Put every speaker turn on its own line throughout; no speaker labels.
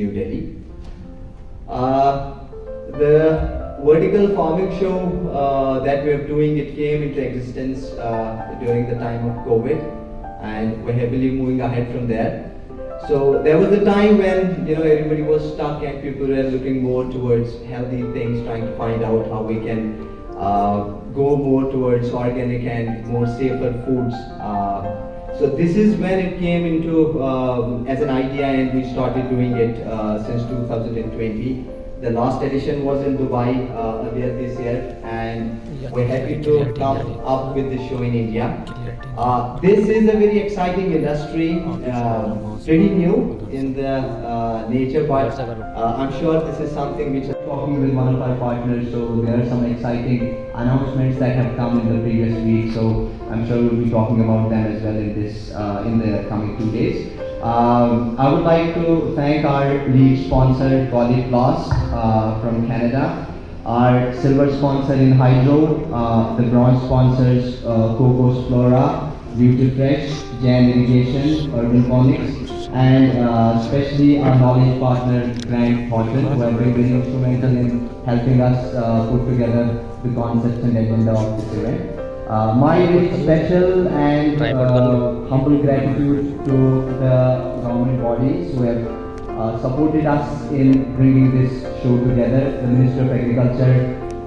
New Delhi. The vertical farming show that we're doing, it came into existence during the time of COVID, and we're heavily moving ahead from there. So there was a time when everybody was stuck and people were looking more towards healthy things, trying to find out how we can go more towards organic and more safer foods. So this is when it came into as an idea, and we started doing it since 2020. The last edition was in Dubai earlier this year, and we're happy to come up with the show in India. This is a very exciting industry, pretty new in the nature, but I'm sure this is something which is talking with one of our partners, so there are some exciting announcements that have come in the previous week, so I'm sure we'll be talking about them as well in the coming 2 days. I would like to thank our lead sponsor, Golly Plus from Canada, our silver sponsor in Hydro, the bronze sponsors Cocos Flora, Beauty Fresh, Jan Irrigation, Urban Phonics, and especially our knowledge partner Grant Horton, who have been very instrumental in helping us put together the concepts and agenda of this event. My very special and humble gratitude to the government bodies who have supported us in bringing this show together: the Minister of Agriculture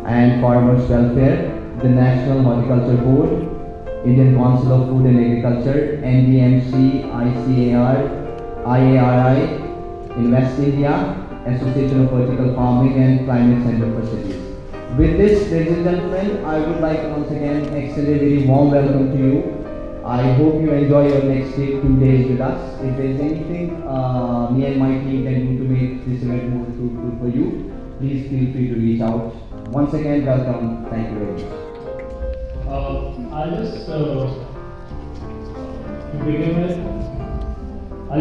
and Farmers Welfare, the National Horticulture Board, Indian Council of Food and Agriculture, NDMC, ICAR, IARI, Invest India, Association of Vertical Farming, and Climate Center for Cities. With this, ladies and gentlemen, I would like to once again extend a very warm welcome to you. I hope you enjoy your next 2 days with us. If there is anything me and my team can do to make this event more fruitful for you, please feel free to reach out. Once again, welcome. Thank you very much.
I'll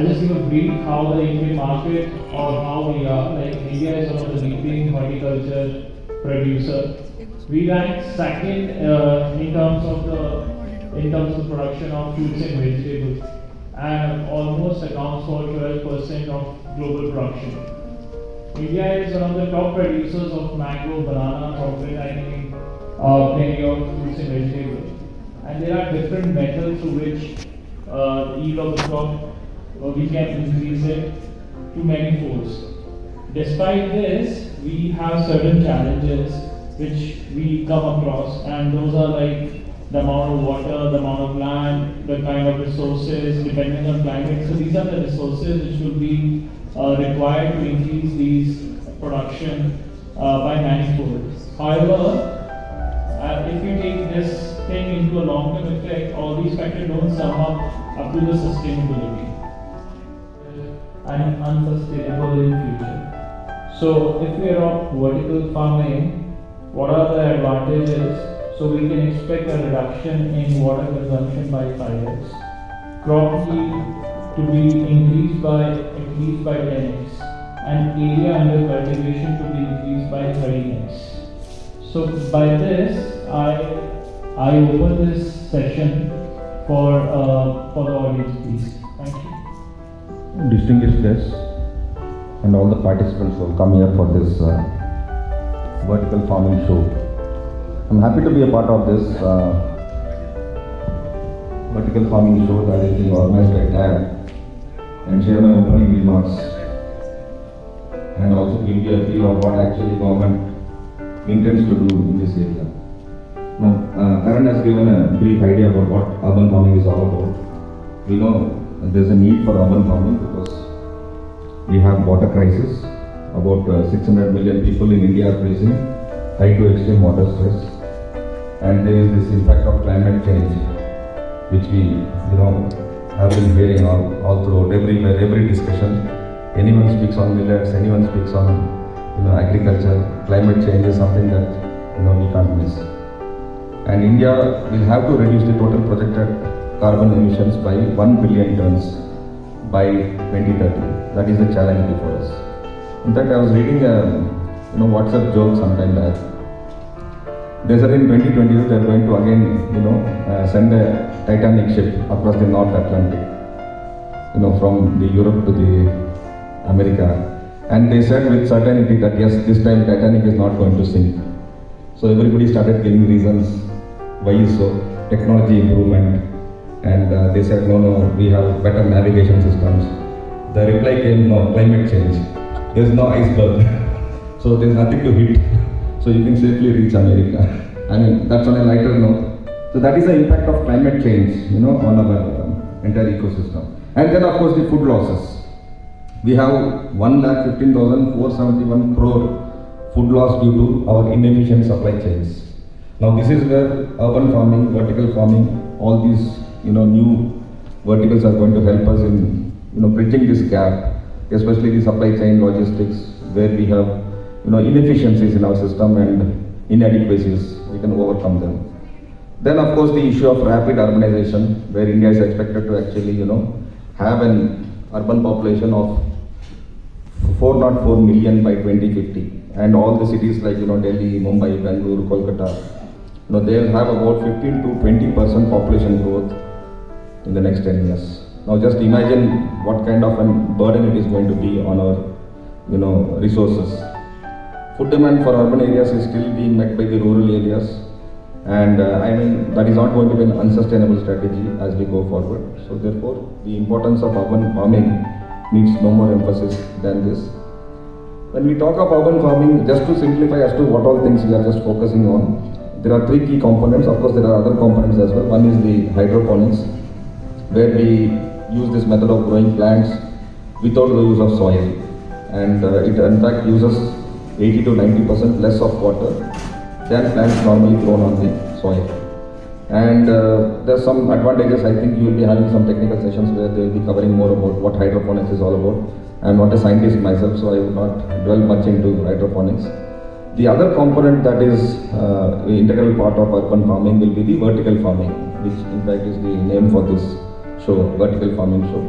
just give a brief how the Indian market or how we are. Like India is one of the leading horticulture producer. We rank second in terms of the production of fruits and vegetables, and almost accounts for 12% of global production. India is one of the top producers of mango, banana, pomegranate, plenty of fruits and vegetables. And there are different methods through which the yield of the crop we can increase it to many folds. Despite this, we have certain challenges which we come across, and those are like the amount of water, the amount of land, the kind of resources depending on climate. So these are the resources which will be required to increase these production by manifold. However, if you take this thing into a long-term effect, all these factors don't sum up to the sustainability and unsustainable in future. So if we adopt vertical farming, what are the advantages? So we can expect a reduction in water consumption by 5x, crop yield to be increased by at least by 10x, and area under cultivation to be increased by 13x. So by this, I open this session for the audience, please. Thank you.
Distinguished guests and all the participants who have come here for this vertical farming show. I'm happy to be a part of this vertical farming show that is being organized by TAB and share my opening remarks and also give you a feel of what actually government intends to do in this area. Now, Karan has given a brief idea about what urban farming is all about. We know there's a need for urban farming because we have water crisis. About 600 million people in India are facing high to extreme water stress, and there is this impact of climate change, which we have been hearing all throughout every discussion. Anyone speaks on millets, anyone speaks on agriculture. Climate change is something that we can't miss. And India will have to reduce the total projected carbon emissions by 1 billion tons by 2030. That is the challenge before us. In fact, I was reading a WhatsApp joke sometime back. They said in 2022 they are going to again send a Titanic ship across the North Atlantic, from the Europe to the America, And they said with certainty that yes, this time Titanic is not going to sink. So everybody started giving reasons why is so, technology improvement, and they said no, we have better navigation systems. The reply came, no, climate change. There's no iceberg, so there's nothing to hit, so you can safely reach America. I mean, that's on a lighter note. So that is the impact of climate change, on our entire ecosystem. And then of course the food losses. We have 1,15,471 crore food loss due to our inefficient supply chains. Now this is where urban farming, vertical farming, all these new verticals are going to help us in bridging this gap, especially the supply chain logistics, where we have inefficiencies in our system and inadequacies. We can overcome them. Then of course the issue of rapid urbanization, where India is expected to actually have an urban population of 404 million by 2050, and all the cities like Delhi, Mumbai, Bangalore, Kolkata, they'll have about 15 to 20% population growth in the next 10 years. Now just imagine what kind of a burden it is going to be on our resources. Food demand for urban areas is still being met by the rural areas, and that is not going to be an unsustainable strategy as we go forward. So therefore the importance of urban farming needs no more emphasis than this. When we talk of urban farming, just to simplify as to what all things we are just focusing on, there are three key components. Of course there are other components as well. One is the hydroponics, where we use this method of growing plants without the use of soil, and it in fact uses 80 to 90% less of water than plants normally grown on the soil. And there's some advantages. I think you will be having some technical sessions where they will be covering more about what hydroponics is all about. I'm not a scientist myself, so I will not dwell much into hydroponics. The other component that is the integral part of urban farming will be the vertical farming, which in fact is the name for this show, vertical farming show,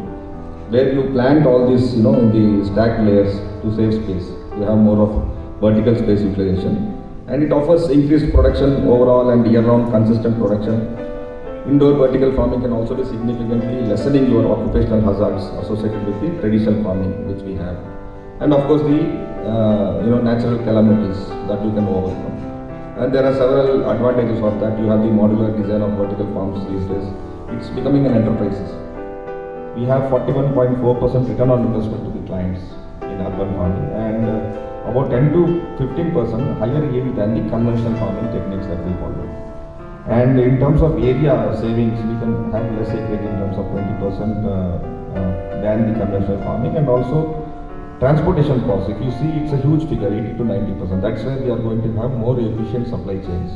where you plant all this in the stacked layers to save space. You have more of vertical space utilization, and it offers increased production overall and year-round consistent production. Indoor vertical farming can also be significantly lessening your occupational hazards associated with the traditional farming which we have, and of course the natural calamities that you can overcome. And there are several advantages of that. You have the modular design of vertical farms these days. It's becoming an enterprise. We have 41.4% return on investment to the clients in urban farming, and about 10 to 15% higher yield than the conventional farming techniques that we follow. And in terms of area savings, we can have less acreage in terms of 20% than the conventional farming, and also transportation costs. If you see, it's a huge figure, 80 to 90%. That's where we are going to have more efficient supply chains.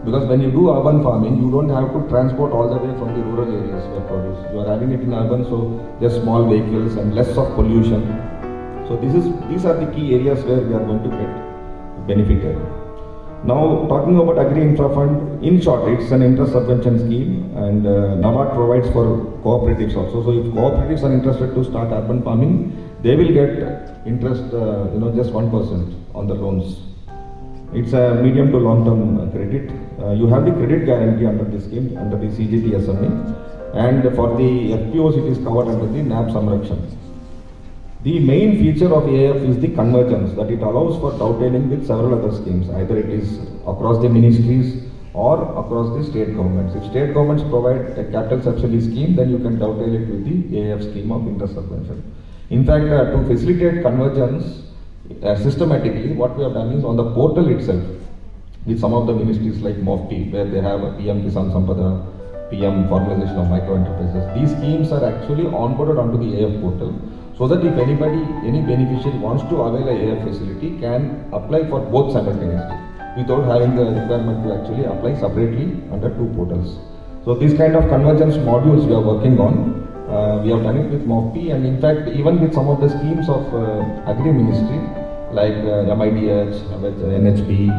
Because when you do urban farming, you don't have to transport all the way from the rural areas your produce. You are having it in urban, so just small vehicles and less of pollution. So these are the key areas where we are going to get benefited. Now talking about Agri Infra Fund, in short, it's an interest subvention scheme, and NABARD provides for cooperatives also. So if cooperatives are interested to start urban farming, they will get interest, just 1% on the loans. It's a medium to long term credit. You have the credit guarantee under this scheme, under the CGTSME, and for the FPOs it is covered under the NAB Samrakshan. The main feature of AIF is the convergence, that it allows for dovetailing with several other schemes. Either it is across the ministries or across the state governments. If state governments provide a capital subsidy scheme, then you can dovetail it with the AIF scheme of interest subvention. In fact, to facilitate convergence systematically, what we have done is on the portal itself, with some of the ministries like MOFT, where they have a PM Kisan Sampada, PM Formalization of Micro Enterprises. These schemes are actually onboarded onto the AIF portal, so that if anybody, any beneficiary wants to avail a AIF facility, can apply for both simultaneously without having the requirement to actually apply separately under two portals. So these kind of convergence modules we are working on. We have done it with MOFT, and in fact even with some of the schemes of Agri Ministry like MIDH, NHB,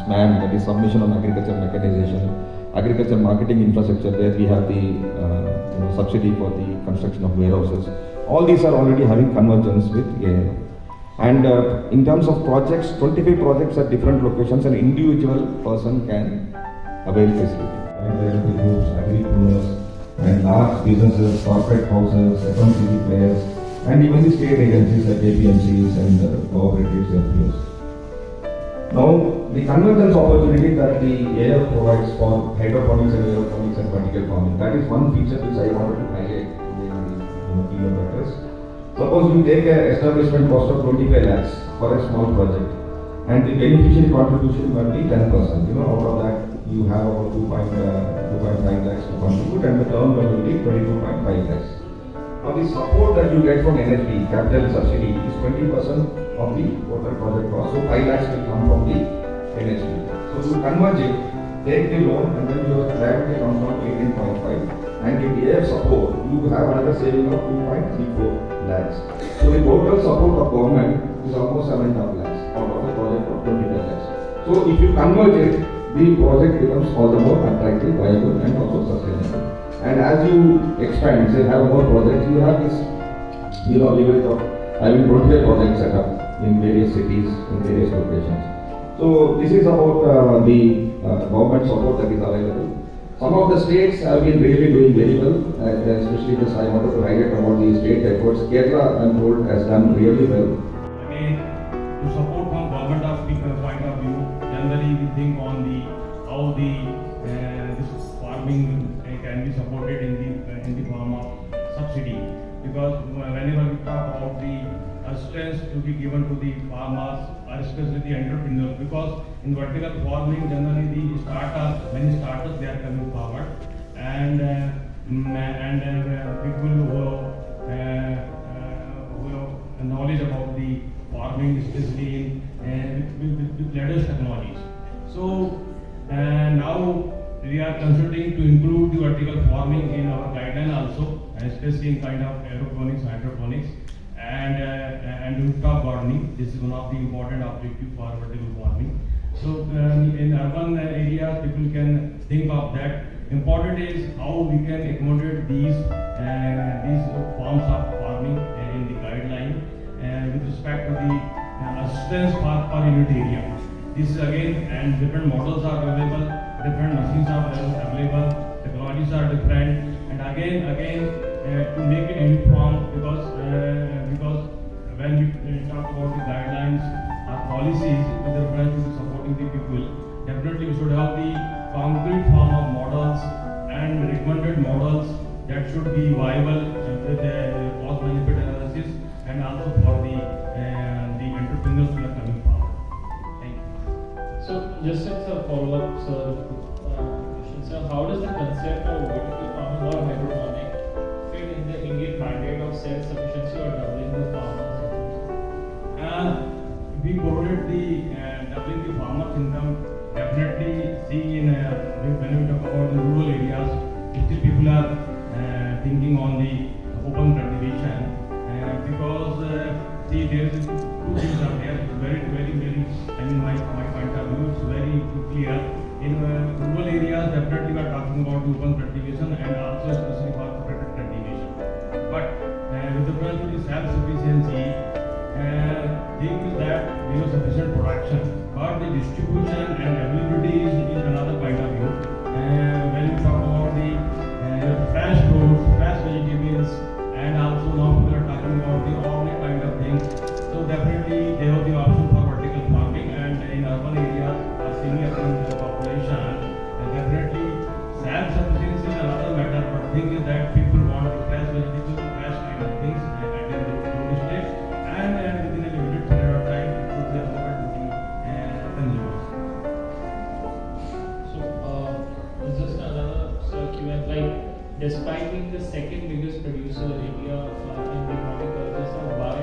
SMAM, that is Submission on Agriculture Mechanization, Agriculture Marketing Infrastructure, where we have the subsidy for the construction of warehouses. All these are already having convergence with AIF. And in terms of projects, 25 projects at different locations, an individual person can avail facility. And groups, agri-preneurs, and large businesses, corporate houses, FMCG players, and even the state agencies like APMCs and cooperatives, FPOs. Now, the convergence opportunity that the AF provides for hydroponics and aeroponics and vertical farming, that is one feature which I wanted to highlight in the keynote address. Suppose you take an establishment cost of 25 lakhs for a small project, and the beneficiary contribution will be 10%. Out of that, you have about 2.5 lakhs to contribute, and the term will be 22.5 lakhs. Now, the support that you get from NHB, capital subsidy, is 20% of the total project cost. So 5 lakhs will come from the NHB. So to converge it, take the loan, and then your liability comes down to 18.5. And with AF support, you have another saving of 2.34 lakhs. So the total support of government is almost 7.5 lakhs out of a project of 25 lakhs. So if you converge it, the project becomes all the more attractive, viable, and also sustainable. And as you expand, say have more projects, you have this, leverage of having 25 projects set up in various cities, in various locations. So this is about the government support that is available. Some of the states have been really doing very well, especially this I wanted to highlight about the state efforts. Kerala, I'm told, has done really well.
Again, to support from government of point of view, generally we think on the how the this farming can be supported in the form of subsidy, because whenever we talk about the assistance to be given to the farmers, or especially the entrepreneurs, because in vertical farming generally the many startups they are coming forward, and people who have knowledge about the farming, especially with latest technologies. So now we are considering to include the vertical farming in our guideline also, especially in kind of aeroponics, hydroponics, and rooftop gardening. This is one of the important objectives for vertical farming. So in urban areas, people can think of that. Important is how we can accommodate these forms of farming in the guideline with respect to the assistance per unit area. This is again, and different models are available, different machines are available, technologies are different, and again to make it uniform, because when we talk about the guidelines or policies with reference to supporting the people, definitely we should have the concrete form of models and recommended models that should be viable with the cost benefit analysis, and also for the entrepreneurs who are coming forward. Thank you.
So just as a follow-up, question, sir, how does the concept of vertical farming or hydroponic fit in the Indian mandate of self-sufficiency or doubling the farmers'
we quoted the doubling the farmers' income. Definitely see in when we talk about the rural areas, still people are thinking on the open cultivation, because see there is two things are there. Very. I mean my point of view is very clear. In rural areas, definitely we are talking about open cultivation and also especially for protected cultivation. But with reference to the self-sufficiency, thing is that we have sufficient production, but the distribution and availability is another point of view. When we talk about the fresh fruits, fresh vegetables, and also now people are talking about the organic kind of things. So definitely they have the option for vertical farming, and in urban areas, a senior population, definitely self-sufficiency is another matter. But the thing is that people want the fresh vegetables, fresh kind of things at their doorstep, and within a limited period of time, it should be available to the consumers.
So just another circular, like despite being the second biggest producer in India in the horticulture, so why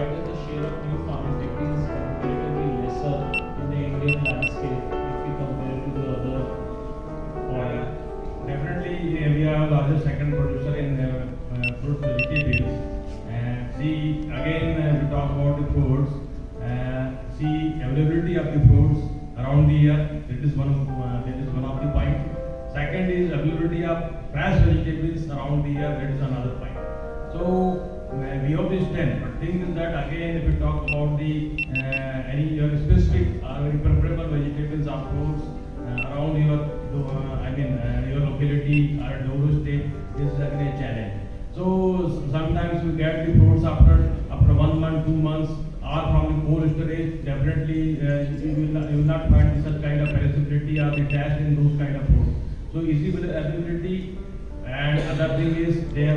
does the share of new farming techniques comparatively lesser in the Indian landscape if we compare it to the other oil?
Definitely, we are the second producer in fruit vegetables. See, again, we talk about the fruits. See, availability of the fruits around the year. That is one of the point. Second is availability of fresh vegetables around the year. That is another point. So we have this 10. But thing is that again, if we talk about the any your specific very preferable vegetables or fruits around your your locality or doorstep, this is again a challenge. So sometimes you get the fruits after 1 month, 2 months, or from the cold storage, definitely you will not find such kind of perishability or the taste in those kind of fruits. So easy availability, and other thing is their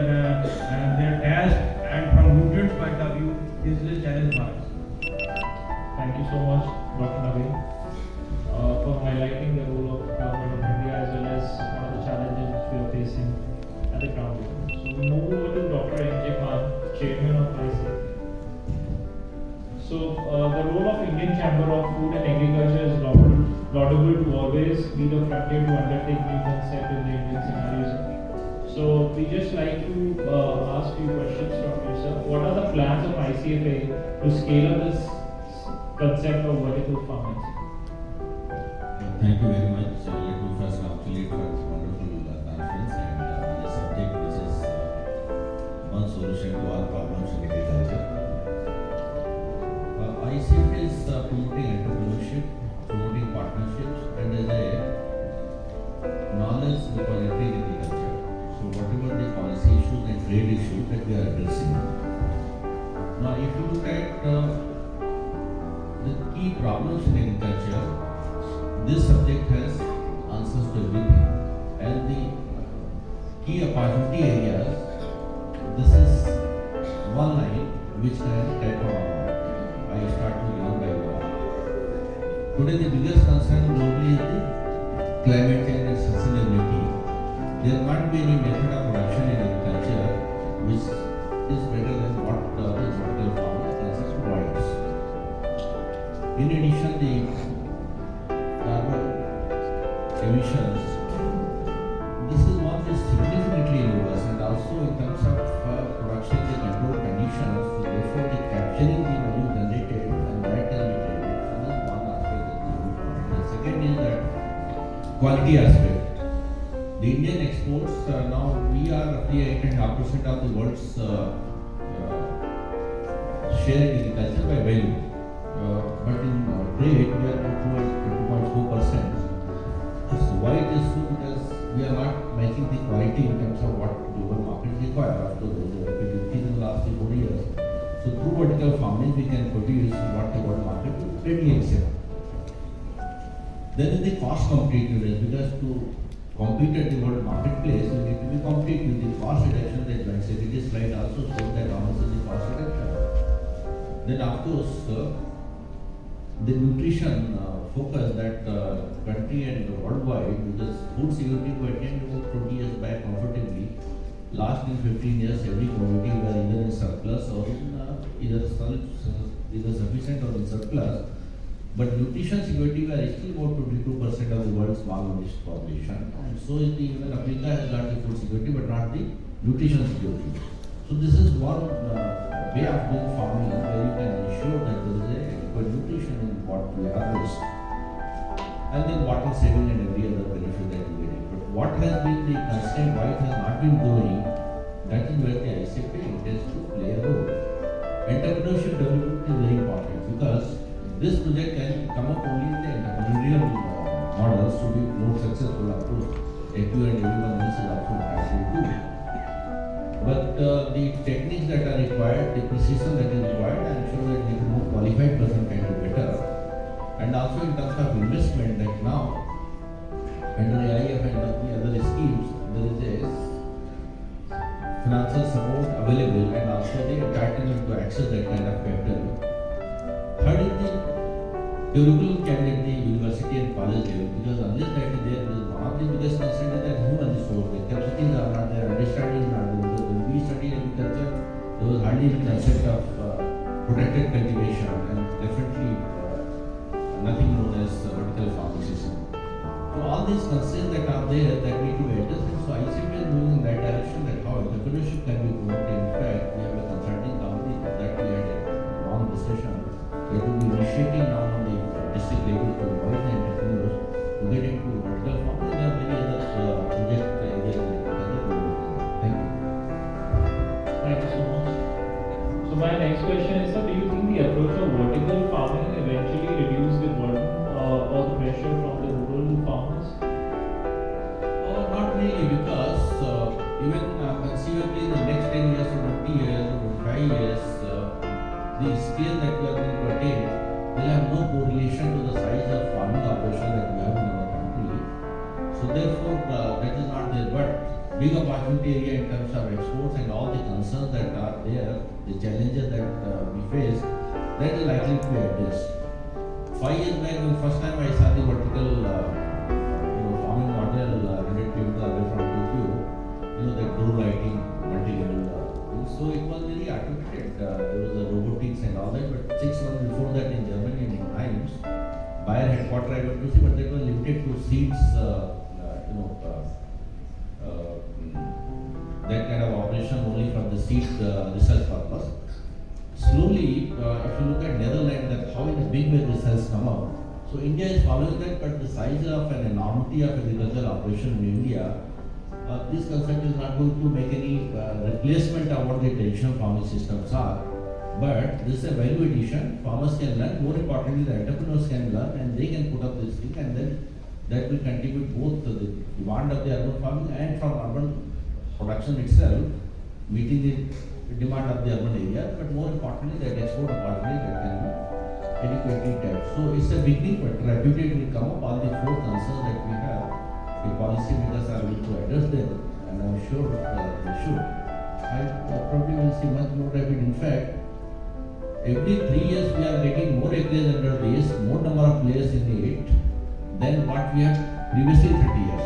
taste, and from nutrients point of view is a challenge for us.
Thank you so much, Dr. Naveen, for highlighting the role of government of India as well as one of the challenges which we are facing at the ground level. So we move over to Dr. M.J. Khan, Chairman of ICF. So the role of Indian Chamber of Food and Agriculture is laudable to always be the frontier to undertake new concept in the Indian scenarios. So we just like to ask few questions from you, sir. What are the plans of ICFA to scale up this concept of vertical farming?
Thank you very much. Let me first congratulate for this wonderful conference and the subject which is one solution to all problems in agriculture. ICF is promoting entrepreneurship, promoting partnerships, and as a knowledge repository in agriculture. So whatever the policy issues and trade issues that we are addressing. Now if you look at the key problems in agriculture, this subject has answers to everything. And the key opportunity areas, this is one line which can tackle all. I start with one by one. Today the biggest concern globally is the climate change and sustainability. There can't be any method of production in agriculture which is better than what the vertical farming concept provides. In addition, the carbon emissions, this is one is significantly lower, and also in terms of production, the control conditions, so therefore the capturing the value generated and that can be traded. So this is one aspect that is important. The second is that quality aspect. The Indian exports, now we are roughly 8.5% of the world's share in agriculture by value. But in trade, we are about 2.4%. So why it is so? Because we are not matching the quality in terms of what global markets require after the rapid increase in the last 4 years. So through vertical farming, we can produce what the world market will readily accept. Then is the cost competitiveness, because to compete at the world marketplace, you need to be competitive. The cost reduction that Joint Secretary slide also shows that how much is the cost reduction. Then of course, the nutrition focus that country and worldwide, because food security we attained about 20 years back comfortably. Last in 15 years, every commodity was either in surplus or in either sufficient or in surplus. But nutrition security, we are still about 22% of the world's malnourished population. And so is even Africa has got the food security, but not the nutrition security. So this is one way of doing farming where you can ensure that there is adequate nutrition in what we harvest. And then water saving and every other benefit that you get. But what has been the constraint, why it has not been growing, that is where the ICFA intends to play a role. Entrepreneurship development is very important, because this project can come up only in the entrepreneurial models to be more successful. Of course, AQ and everyone else is also entitled to. But the techniques that are required, the precision that is required, I am sure that the more qualified person can do better. And also in terms of investment, that now under the IF and the other schemes, there is a financial support available and also the entitlement to access that kind of capital. Third is the curriculum can at the university and college level, because unless that is there, one of the biggest concerns is that human resource, the capacities are not there, understanding is not there. Because when we studied agriculture, there was hardly any concept of protected cultivation and definitely nothing known as vertical farming system. So all these concerns that are there that need to be addressed, and so ICF is moving in that direction, that how entrepreneurship can be promoted. In fact, we have a consulting company that we had a long discussion. They will be initiating now on the district level to invite the entrepreneurs to get into vertical farming. There are many other projects areas like that. Thank you.
Thank you so much. So my next question is, sir, do you think the approach of vertical farming eventually reduce the burden or the pressure from the rural farmers?
Not really, because even conceivably in the next 10 years or 20 years or scale that we are going to attain will have no correlation to the size of farming operation that we have in our country. So therefore, that is not there. But big opportunity area in terms of exports and all the concerns that are there, the challenges that we face, that is likely to be addressed. 5 years back, when first time I saw the vertical farming model relative away from Tokyo, that drone lighting, multi-level. So it was very automated. There was a robotics and all that. But 6 months before that, in Germany and in Times, Bayer headquarters I went to see, but that was limited to seeds. That kind of operation only for the seed research purpose. Slowly, if you look at Netherlands, that how in a big way this has come out. So India is following that, but the size of an enormity of agricultural operation in India, this concept is not going to make any replacement of what the traditional farming systems are. But this is a value addition. Farmers can learn. More importantly, the entrepreneurs can learn, and they can put up this thing, and then that will contribute both to the demand of the urban farming and from urban production itself, meeting the demand of the urban area, but more importantly, that export opportunity that can be adequately tapped. So it's a beginning, but rapidly it will come up. All the 4 concerns that we have, the policy makers are able to address them, and I'm sure they should. And probably will see much more rapid. In fact, every 3 years we are getting more acres under this, more number of players in it than what we had previously 30 years.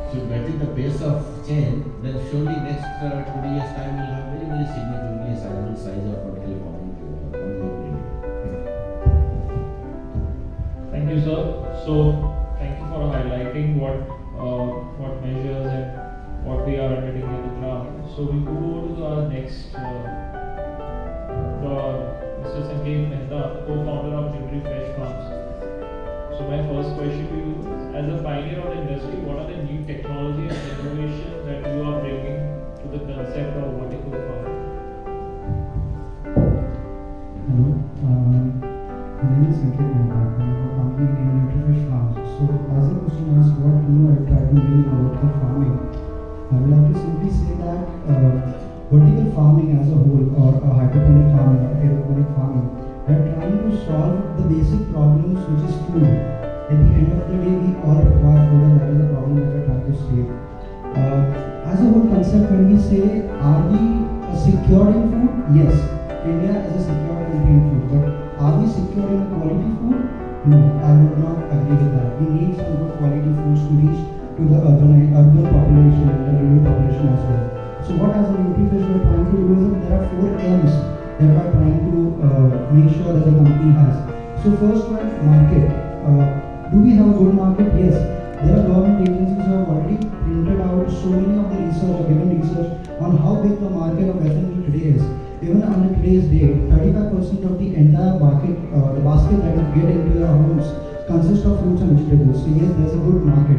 So matching the pace of change, then surely next 20 years time will have very, very significantly sizable size of vertical farming.
Thank you, sir. So, thank you for highlighting what measures and what we are undertaking on the ground. So, we go over to our next, Mr. Sanket Mehta, co-founder of GVF Farms. So, my first question to you is, as a pioneer of the industry, what are the new technologies and innovations that you are bringing to the concept of vertical farming?
Hello, my name is Sanket Mehta. I have a company named GVF Farms. So, as a question asked, what new I try to bring in vertical farming, I would like to simply say that vertical farming as a whole, or hydroponic farming or aeroponic farming, we are trying to solve the basic problems, which is food. At the end of the day, we all require food, and that is the problem that we are trying to save. As a whole concept, when we say, are we secure in food? Yes, India is a secure country in food, but are we secure in quality food? No, I would not agree with that. We need some good quality foods to reach to the urban population and the rural population as well. So what as a NutriFresh we are trying to do is that there are 4 M's that we are trying to make sure that the company has. So first one, market. Do we have a good market? Yes. There are government agencies who have already printed out so many of the research or given research on how big the market of F&B today is. Even on today's date, 35% of the entire market, the basket that is get into your homes consists of fruits and vegetables. So yes, there's a good market.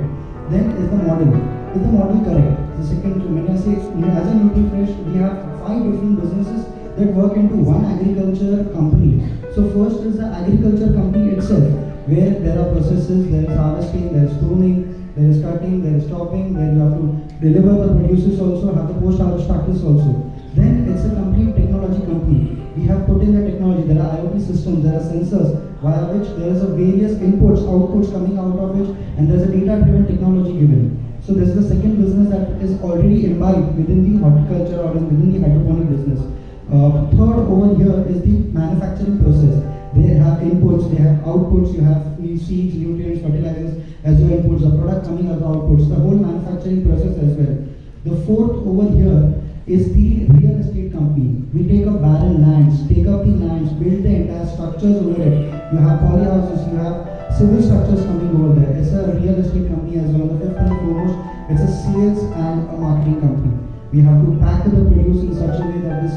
Then is the model. Is the model correct? The second, when I say as a NutriFresh, we have 5 different businesses that work into one agriculture company. So first is the agriculture company itself, where there are processes, there is harvesting, there is pruning, there is cutting, there is chopping, where you have to deliver the produces also, have the post-harvest practice also. Then it's a complete technology company. We have put in the technology, there are IoT systems, there are sensors, via which there is a various inputs, outputs coming out of it, and there's a data-driven technology given. So this is the second business that is already imbibed within the horticulture or within the hydroponic business. Third over here is the manufacturing process. They have inputs, they have outputs, you have seeds, nutrients, fertilizers as your inputs, the product coming as outputs, the whole manufacturing process as well. The fourth over here is the real estate company. We take up barren lands, take up the lands, build the entire structures over it. You have polyhouses, you have civil structures coming over there. It's a real estate company as well. The fifth and foremost, it's a sales and a marketing company. We have to pack the produce in such a way that is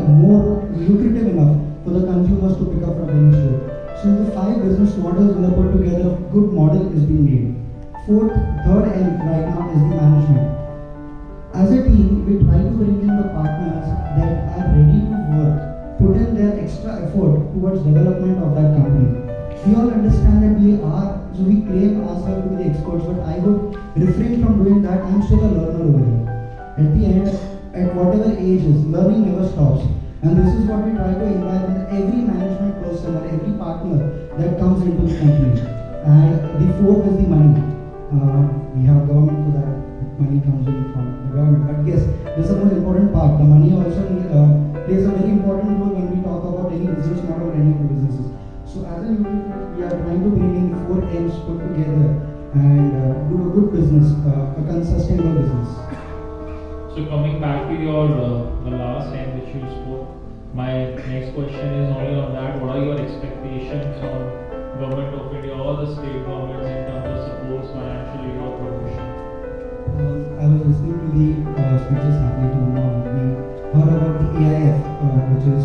more lucrative enough for the consumers to pick up from any store. So the 5 business models when they put together, a good model is being made. Third L right now is the management. As a team, we try to bring in the partners that are ready to work, put in their extra effort towards development of that company. We all understand that we claim ourselves to be the experts, but I would refrain from doing that. I'm still a learner over here. At the end, at whatever age is, learning never stops. And this is what we try to imbibe in every management person or every partner that comes into the company. And the fourth is the money. We have government for that. Money comes in from the government. But yes, this is the most important part. The money also plays a very important role when we talk about any business model or any of the businesses. So as a unit, we are trying to bring in the 4 M's put together and do a good business, a sustainable business.
So coming back to your the last time which you spoke, my next question is only on that. What are your expectations on Government of India or the state governments in terms of support financially or promotion?
I was listening to the speeches happening to now. We heard about the AIF, which is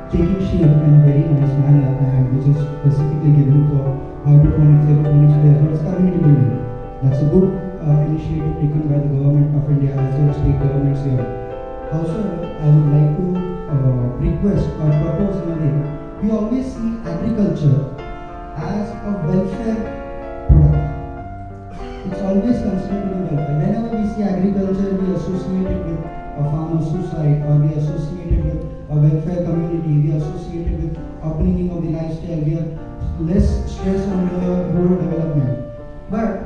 taking shape in a very nice manner and which is specifically given for hydroponics, aeroponics, as well as community building. That's a good initiative taken by the government of India as well as state governments here. However, I would like to request or propose in a way, we always see agriculture as a welfare product. It's always considered to be welfare. Whenever we see agriculture, we associate it with a farmer's suicide, or we associate it with a welfare community, we associate it with upbringing of the lifestyle, we have less stress on the rural development. But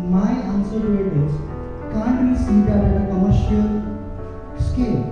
my answer to it is, can't we see that at a commercial scale?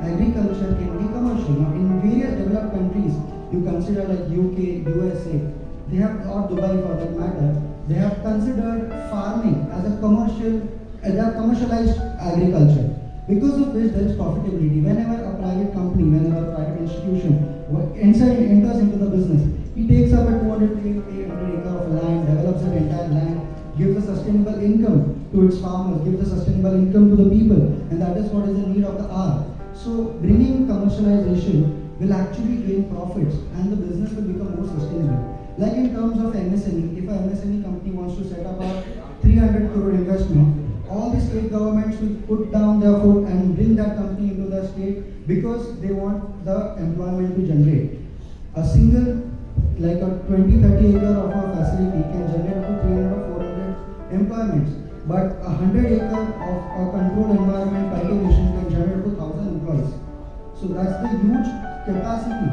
Agriculture can be commercial. Now, in various developed countries, you consider like UK, USA, they have, or Dubai for that matter, they have considered farming as a commercial, they have commercialized agriculture. Because of which there is profitability. Whenever a private company, whenever a private institution enters into the business, he takes up a 200 acre of land, develops that entire land, gives a sustainable income to its farmers, gives a sustainable income to the people, and that is what is the need of the hour. So bringing commercialization will actually gain profits and the business will become more sustainable. Like in terms of MSME, if a MSME company wants to set up a 300 crore investment, all the state governments will put down their foot and bring that company into the state because they want the employment to generate. A single, like a 20-30 acre of a facility can generate up to 300 or 400 employments. But a 100 acre of a controlled environment cultivation can generate up to 1,000 employees. So that's the huge capacity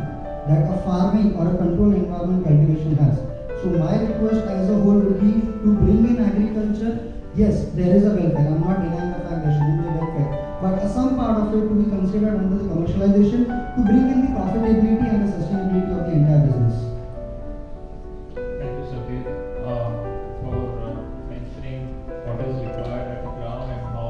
that a farming or a controlled environment cultivation has. So my request as a whole would be to bring in agriculture. Yes, there is a welfare. I'm not denying the fact there should be a welfare. But some part of it to be considered under the commercialization to bring in the profitability and the sustainability of the entire business.
Thank you, Sabir, for mentioning what is required at the ground and how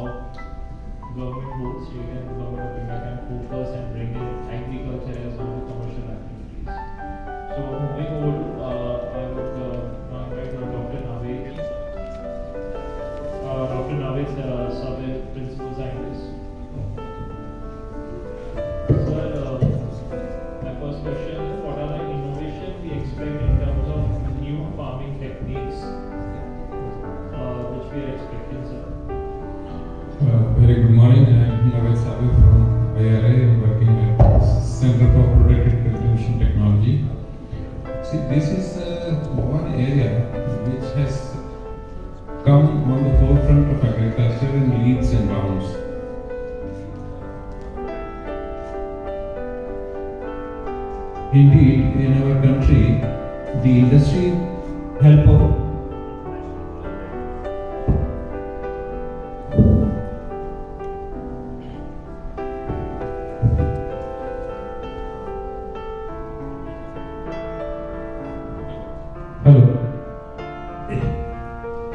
government, both state and government of India, can focus and bring in agriculture as one of the commercial activities. So moving on, I would now invite Dr. Naveed. Dr. Naveed Sabir, Principal Scientist. Sir, my first question is, what are the innovations we expect in terms of new farming techniques which we are expecting, sir?
Very good morning. I'm Naveed Sabir from IRA. I'm working at Center for Protected Cultivation Technology. See, this is one area which has come on the forefront of agriculture in leaps and bounds. Indeed, in our country, the industry help of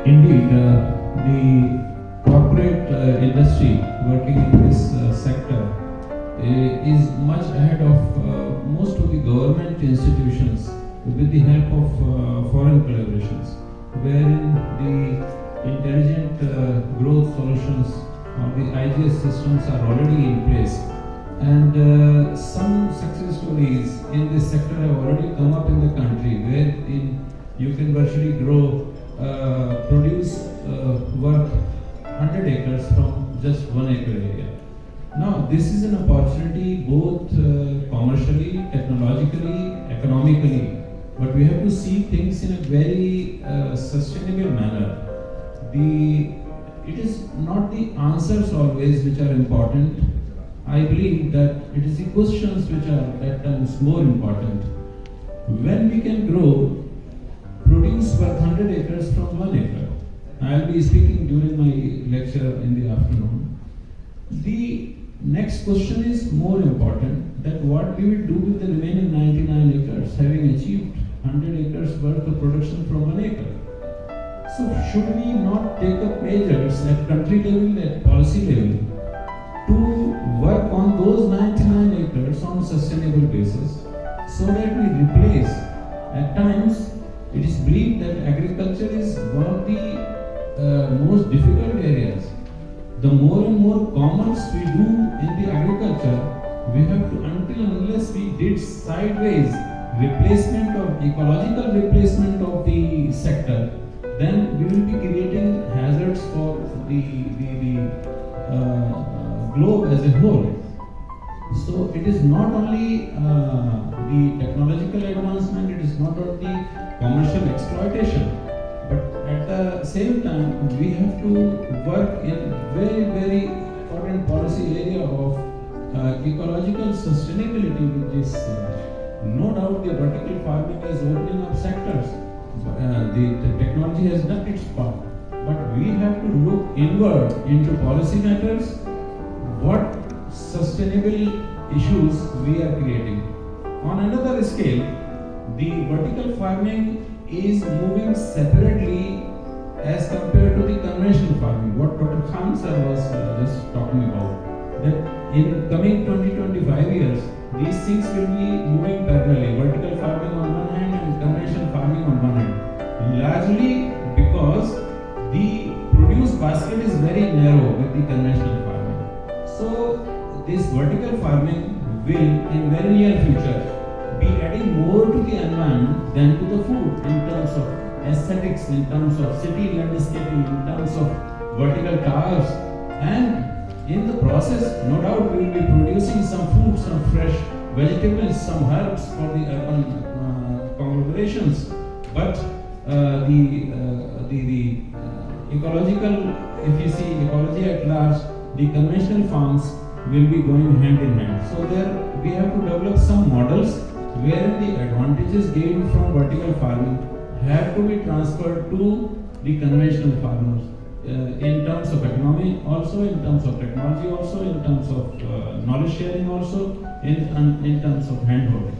Indeed, the corporate industry working in this sector is much ahead of most of the government institutions with the help of foreign collaborations, wherein the intelligent growth solutions or the IGS systems are already in place. And some success stories in this sector have already come up in the country, wherein you can virtually grow produce worth 100 acres from just 1 acre area. Now, this is an opportunity both commercially, technologically, economically, but we have to see things in a very sustainable manner. It is not the answers always which are important, I believe that it is the questions which are at times more important. When we can grow produce per 100 acres from 1 acre. I will be speaking during my lecture in the afternoon. The next question is more important, that what we will do with the remaining 99 acres having achieved 100 acres worth of production from 1 acre. So should we not take up measures at country level, at policy level, to work on those 99 acres on a sustainable basis, so that we replace, at times it is believed that agriculture is one of the most difficult areas. The more and more commerce we do in the agriculture, we have to, until and unless we did sideways replacement or ecological replacement of the sector, then we will be creating hazards for the globe as a whole. So it is not only the technological advancement, it is not only commercial exploitation, but at the same time we have to work in very important policy area of ecological sustainability with this. No doubt the vertical farming is opening up sectors. The technology has done its part, but we have to look inward into policy matters, what sustainable issues we are creating. On another scale, the vertical farming is moving separately as compared to the conventional farming. What Dr. Khan sir was just talking about, that in coming 20-25 years, these things will be moving parallelly, vertical farming on one hand and conventional farming on one hand. Largely because the produce basket is very narrow with the conventional farming. So this vertical farming will in very near future be adding more to the environment than to the food in terms of aesthetics, in terms of city landscaping, in terms of vertical towers, and in the process, no doubt we will be producing some food, some fresh vegetables, some herbs for the urban conglomerations. But the ecological, if you see ecology at large, the conventional farms will be going hand in hand. So there we have to develop some models where the advantages gained from vertical farming have to be transferred to the conventional farmers in terms of economy, also in terms of technology, also in terms of knowledge sharing, also in terms of handholding.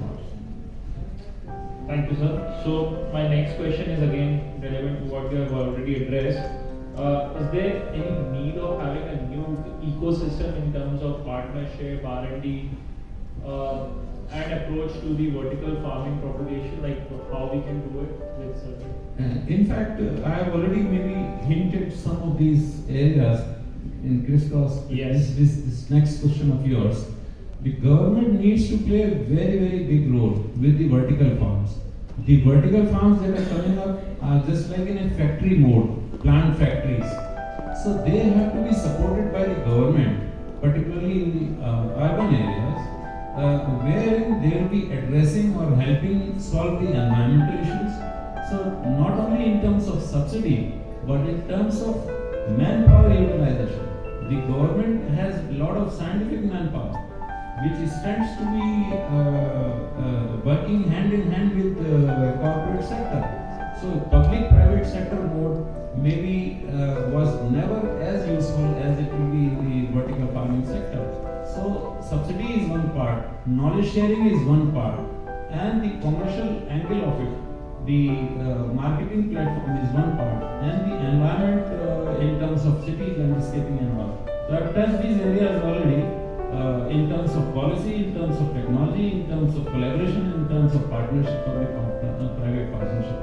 Thank you, sir. So my next question is again relevant to what you have already addressed. Is there any need of having a new ecosystem in terms of partnership, R&D, and approach to the vertical farming propagation, like how we can do it with certain?
In fact, I have already maybe hinted some of these areas in crisscross.
Yes.
This next question of yours. The government needs to play a very big role with the vertical farms. The vertical farms that are coming up are just like in a factory mode, plant factories. So they have to be supported by the government, particularly in the urban areas, wherein they will be addressing or helping solve the environmental issues. So not only in terms of subsidy, but in terms of manpower utilization. The government has a lot of scientific manpower, which tends to be working hand in hand with the corporate sector. So public-private sector mode maybe was never as useful as it will be in the vertical farming sector. So subsidy is one part, knowledge sharing is one part, and the commercial angle of it, the marketing platform is one part, and the environment in terms of city landscaping and all. So I've touched these areas already. In terms of policy, in terms of technology, in terms of collaboration, in terms of partnership, public-private partnership.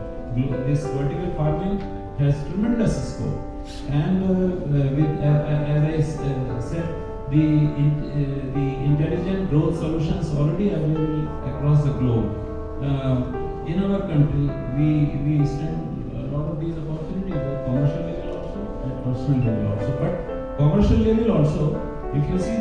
This vertical farming has tremendous scope, and as I said, the intelligent growth solutions already available across the globe. In our country, we stand a lot of these opportunities at commercial level also, at personal level also. But commercial level also, if you see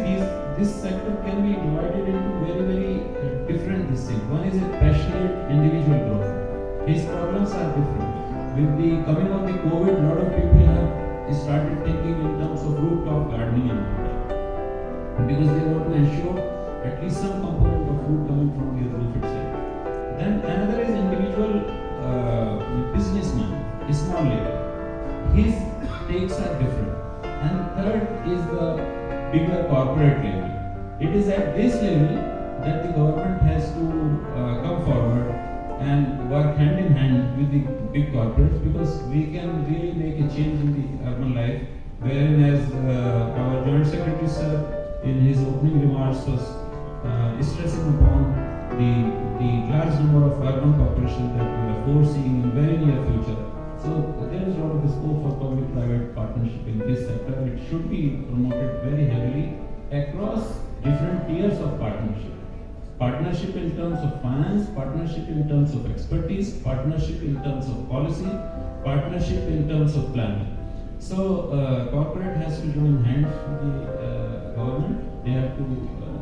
this sector can be divided into very different things. One is a passionate individual growth. His problems are different. With the coming of the COVID, a lot of people have started thinking in terms of rooftop gardening and all. because they want to ensure at least some component of food coming from your roof itself. Then another is individual businessman, small level. His takes are different. And third is the bigger corporate level. It is at this level that the government has to come forward and work hand in hand with the big corporates, because we can really make a change in the urban life, wherein as our Joint Secretary Sir in his opening remarks was stressing upon the large number of urban population that we are foreseeing in very near future. So there is a lot of scope for public-private partnership in this sector. It should be promoted very heavily across different tiers of partnership. Partnership in terms of finance, partnership in terms of expertise, partnership in terms of policy, partnership in terms of planning. So corporate has to join hands with the government. They have to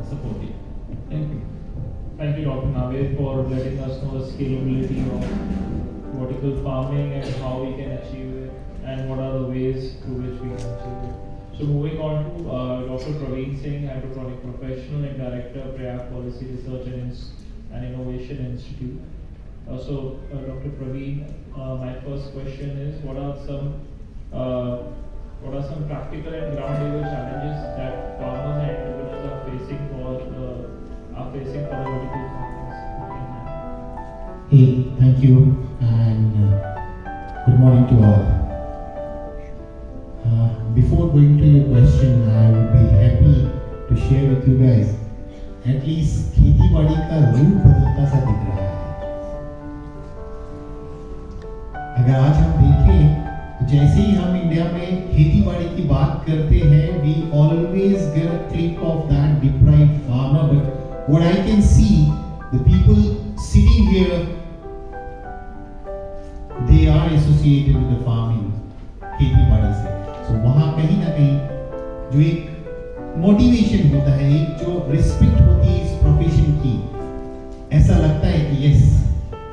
support it. Thank you.
Thank you, Dr. Navid, for letting us know the scalability of vertical farming and how we can achieve it, and what are the ways through which we can achieve it. So moving on to Dr. Praveen Singh, hydroponic professional and director, Prayag Policy Research and Innovation Institute. Dr. Praveen, my first question is, what are some practical and ground level challenges that farmers and entrepreneurs are facing for the vertical farmers?
Hey, thank you, and good morning to all. Before going to your question, I would be happy to share with you guys at least खेती बाड़ी का रूप बदलता सा दिख रहा है. अगर आज हम देखें तो जैसे ही हम इंडिया में खेती बाड़ी की बात करते हैं, we always get a click of that deprived farmer. But what I can see, the people sitting here, they are associated with the farming, खेती बाड़ी से. So वहाँ कहीं ना कहीं जो एक मोटिवेशन होता है, एक जो रिस्पेक्ट होती है इस प्रोफेशन की, ऐसा लगता है कि यस,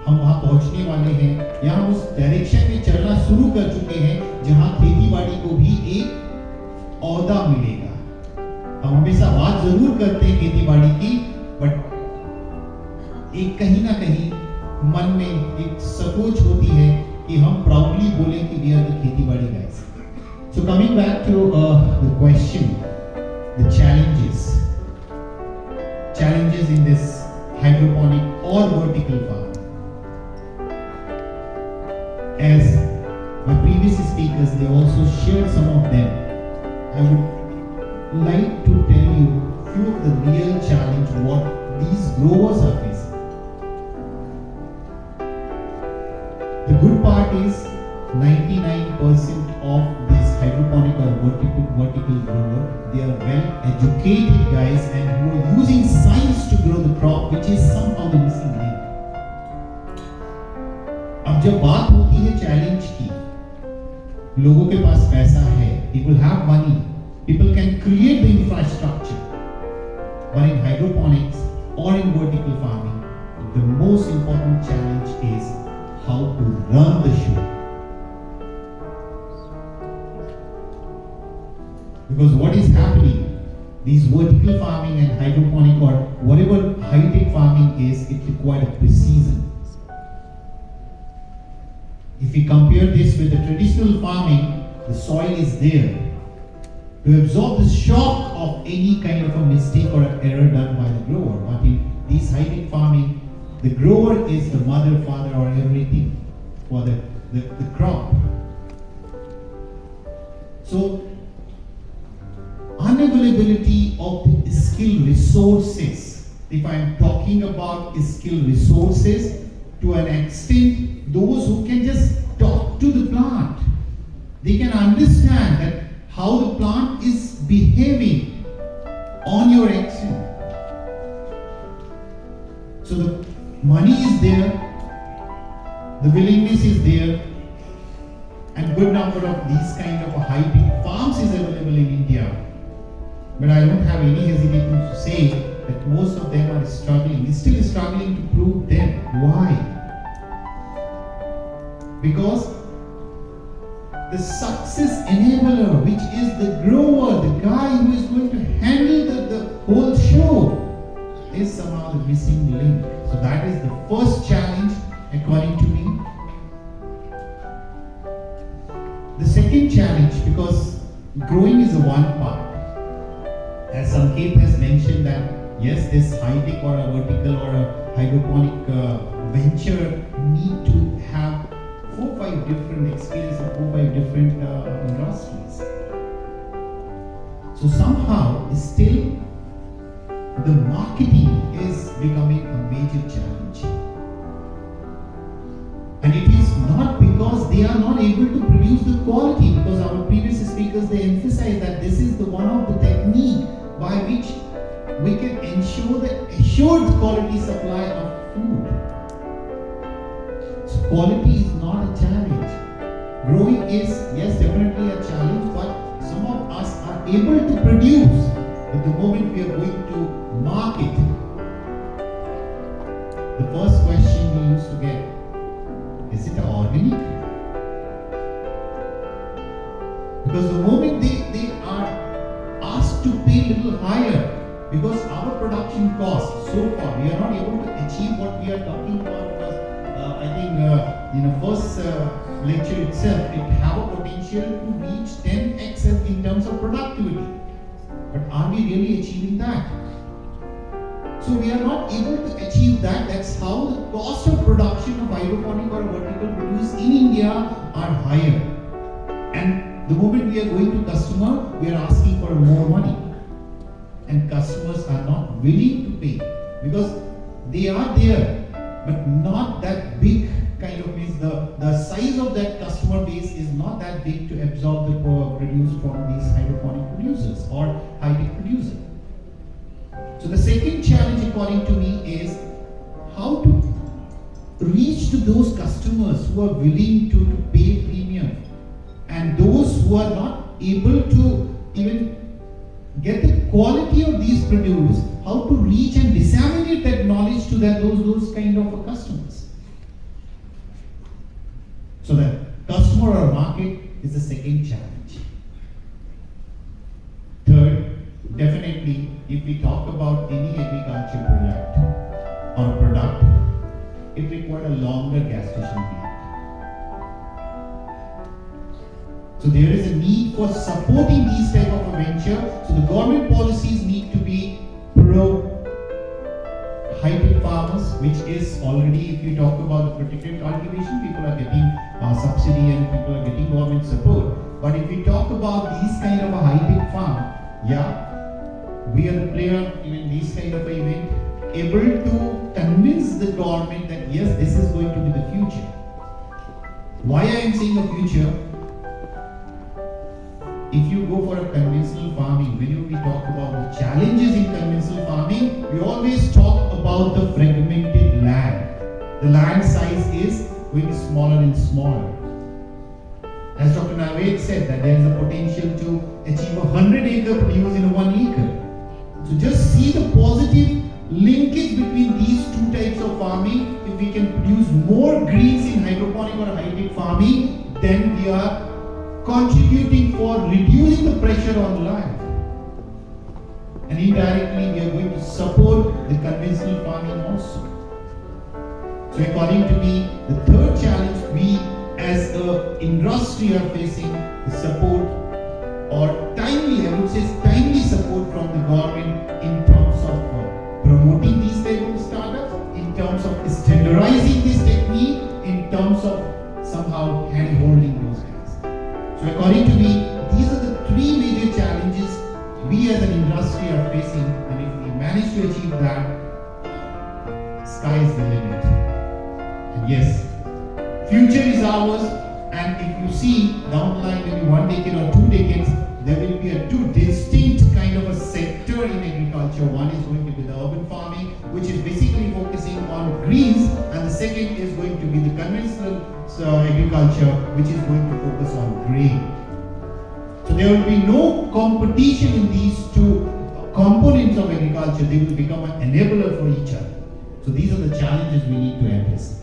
हम वहाँ पहुँचने वाले हैं, या हम उस डायरेक्शन में चलना शुरू कर चुके हैं जहाँ खेती बाड़ी को भी एक औहदा मिलेगा. हम हमेशा बात जरूर करते हैं खेती बाड़ी की, बट एक कहीं ना कहीं मन में एक सकोच होती है कि हम प्राउडली बोलें कि वी आर द खेती बाड़ी guys. So coming back to the question, the challenges in this hydroponic or vertical farm. As my previous speakers, they also shared some of them. I would like to tell you few of the real challenge what these growers are facing. The good part is 99% of this hydroponic or vertical grower, they are well educated guys and who are using science to grow the crop, which is somehow the missing link. अब जब बात होती है challenge की, लोगों के पास पैसा है, people have money, people can create the infrastructure, but in hydroponics or in vertical farming, the most important challenge is how to run the show. Because what is happening, these vertical farming and hydroponic or whatever high-tech farming is, it requires precision. If we compare this with the traditional farming, the soil is there to absorb the shock of any kind of a mistake or an error done by the grower. But in this high-tech farming, the grower is the mother, father, or everything for the crop. So, unavailability of the skill resources. If I am talking about skill resources, to an extent, those who can just talk to the plant, they can understand that how the plant is behaving on your action. So the money is there, the willingness is there, and good number of these kind of high-tech farms is available in India. But I don't have any hesitation to say that most of them are struggling, still struggling to prove them. Why? Because the success enabler, which is the grower, the guy who is going to handle the whole show is somehow the missing link. So that is the first challenge according to me. The second challenge, because growing is a one part. As Sanket has mentioned that yes, this high-tech or a vertical or a hydroponic venture need to have 4-5 different experiences of 4-5 different industries. So somehow still the marketing is becoming a major challenge. And it is not because they are not able to produce the quality, because our previous speakers, they emphasize that this is the one of the technique by which we can ensure the assured quality supply of food. So quality is not a challenge. Growing is, yes, definitely a challenge, but some of us are able to produce. But the moment we are going to market, the first question we used to get, is it organic? Because the moment they are asked to pay a little higher, because our production costs so far, we are not able to achieve what we are talking about. Because I think in the first lecture itself, it have a potential to reach 10x in terms of productivity. But are we really achieving that? So we are not able to achieve that. That's how the cost of production of hydroponic or vertical produce in India are higher. And the moment we are going to customer, we are asking for more money. And customers are not willing to pay because they are there, but not that big kind of means the size of that customer base is not that big to absorb the produce from these hydroponic producers or high-tech producers. So the second challenge according to me is how to reach to those customers who are willing to pay premium and those who are not able to even get the quality of these produce, how to reach and disseminate that knowledge to those kind of customers. So the customer or market is the second challenge. Third, definitely, if we talk about any agriculture product, it requires a longer gestation period. So there is a need for supporting these type of a venture. So the government policies need to be pro high-tech farmers, which is already, if you talk about the protected cultivation, people are getting subsidy and people are getting government support. But if we talk about these kind of a high-tech farm, yeah, we are the player in these kind of a event, able to convince the government that yes, this is going to be the future. Why I am saying the future? If you go for a conventional farming, whenever we talk about the challenges in conventional farming, we always talk about the fragmented land. The land size is going smaller and smaller. As Dr. Naved said, that there is a potential to achieve 100-acre produce in 1 acre. So just see the positive linkage between these two types of farming. If we can produce more greens in hydroponic or high-tech farming, then we are contributing for reducing the pressure on land. And indirectly, we are going to support the conventional farming also. So according to me, the third challenge we as an industry are facing is support or timely, I would say timely support from the government in terms of promoting these type of startups, in terms of standardizing this technique, in terms of somehow hand-holding those guys. So according to me, these are the three major challenges we as an industry are facing, and if we manage to achieve that, sky is the limit. And yes, future is ours, and if you see down the line maybe 1 decade or 2 decades, there will be a two distinct kind of a sector in agriculture. One is going to be the urban farming, which is basically focusing on greens, and the second is going to be the conventional agriculture, which is going to focus on grain. So there will be no competition in these two components of agriculture. They will become an enabler for each other. So these are the challenges we need to address.